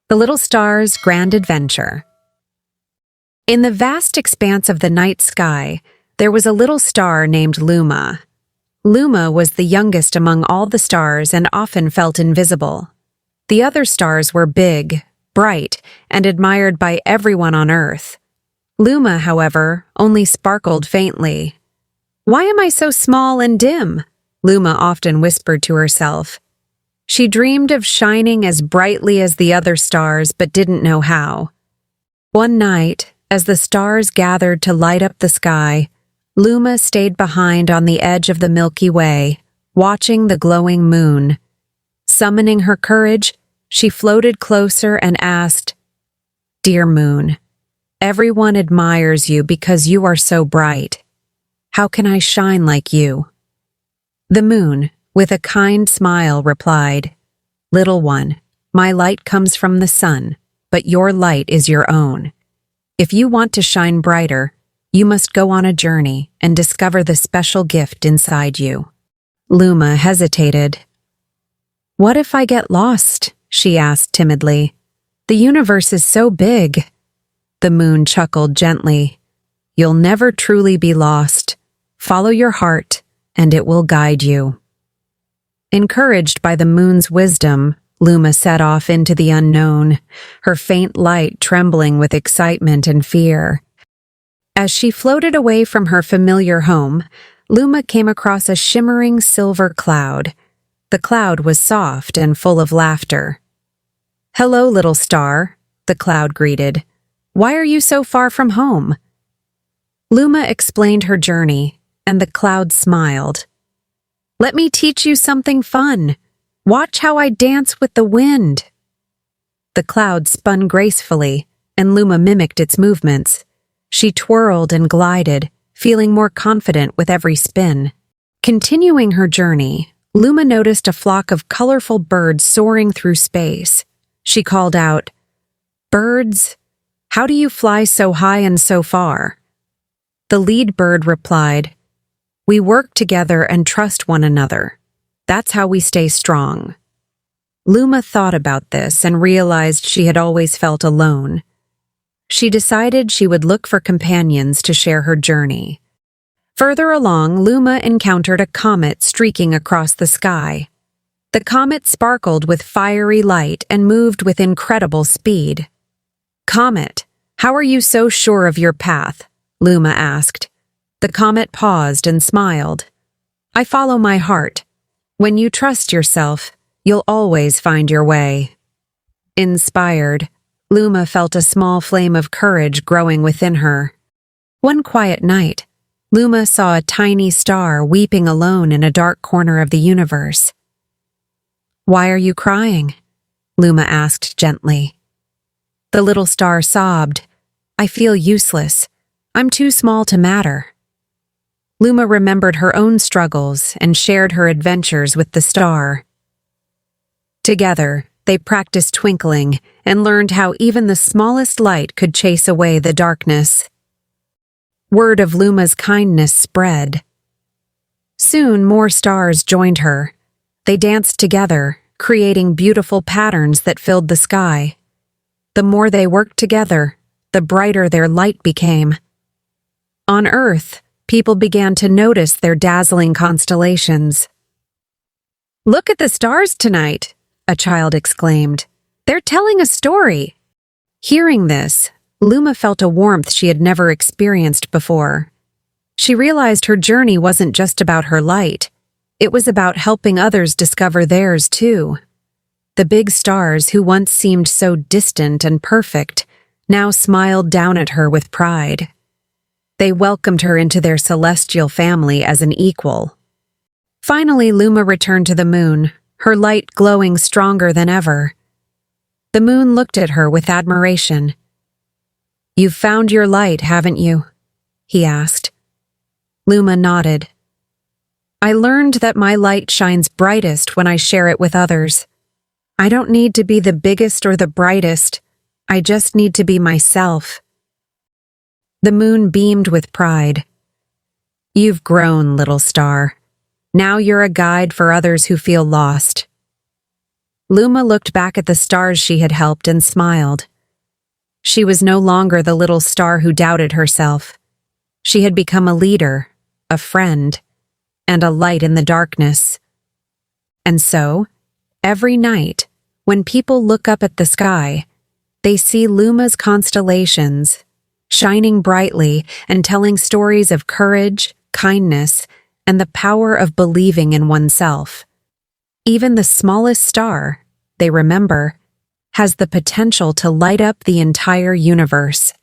The Little Star's Grand Adventure. In the vast expanse of the night sky, there was a little star named Luma. Luma was the youngest among all the stars and often felt invisible. The other stars were big, bright, and admired by everyone on Earth. Luma, however, only sparkled faintly. "Why am I so small and dim?" Luma often whispered to herself. She dreamed of shining as brightly as the other stars but didn't know how. One night, as the stars gathered to light up the sky, Luma stayed behind on the edge of the Milky Way, watching the glowing moon. Summoning her courage, she floated closer and asked, "Dear moon, everyone admires you because you are so bright. How can I shine like you?" The moon, with a kind smile, replied, "Little one, my light comes from the sun, but your light is your own. If you want to shine brighter, you must go on a journey and discover the special gift inside you." Luma hesitated. "What if I get lost?" she asked timidly. "The universe is so big." The moon chuckled gently. "You'll never truly be lost. Follow your heart, and it will guide you." Encouraged by the moon's wisdom, Luma set off into the unknown, her faint light trembling with excitement and fear. As she floated away from her familiar home, Luma came across a shimmering silver cloud. The cloud was soft and full of laughter. "Hello, little star," the cloud greeted. "Why are you so far from home?" Luma explained her journey, and the cloud smiled. "Let me teach you something fun. Watch how I dance with the wind." The cloud spun gracefully, and Luma mimicked its movements. She twirled and glided, feeling more confident with every spin. Continuing her journey, Luma noticed a flock of colorful birds soaring through space. She called out, "Birds, how do you fly so high and so far?" The lead bird replied, "We work together and trust one another. That's how we stay strong." Luma thought about this and realized she had always felt alone. She decided she would look for companions to share her journey. Further along, Luma encountered a comet streaking across the sky. The comet sparkled with fiery light and moved with incredible speed. "Comet, how are you so sure of your path?" Luma asked. The comet paused and smiled. "I follow my heart. When you trust yourself, you'll always find your way." Inspired, Luma felt a small flame of courage growing within her. One quiet night, Luma saw a tiny star weeping alone in a dark corner of the universe. "Why are you crying?" Luma asked gently. The little star sobbed, "I feel useless. I'm too small to matter." Luma remembered her own struggles and shared her adventures with the star. Together, they practiced twinkling and learned how even the smallest light could chase away the darkness. Word of Luma's kindness spread. Soon more stars joined her. They danced together, creating beautiful patterns that filled the sky. The more they worked together, the brighter their light became. On Earth, people began to notice their dazzling constellations. "Look at the stars tonight," a child exclaimed. "They're telling a story." Hearing this, Luma felt a warmth she had never experienced before. She realized her journey wasn't just about her light. It was about helping others discover theirs too. The big stars, who once seemed so distant and perfect, now smiled down at her with pride. They welcomed her into their celestial family as an equal. Finally, Luma returned to the moon, her light glowing stronger than ever. The moon looked at her with admiration. "You've found your light, haven't you?" he asked. Luma nodded. "I learned that my light shines brightest when I share it with others. I don't need to be the biggest or the brightest. I just need to be myself." The moon beamed with pride. "You've grown, little star. Now you're a guide for others who feel lost." Luma looked back at the stars she had helped and smiled. She was no longer the little star who doubted herself. She had become a leader, a friend, and a light in the darkness. And so, every night, when people look up at the sky, they see Luma's constellations, shining brightly and telling stories of courage, kindness, and the power of believing in oneself. Even the smallest star, they remember, has the potential to light up the entire universe.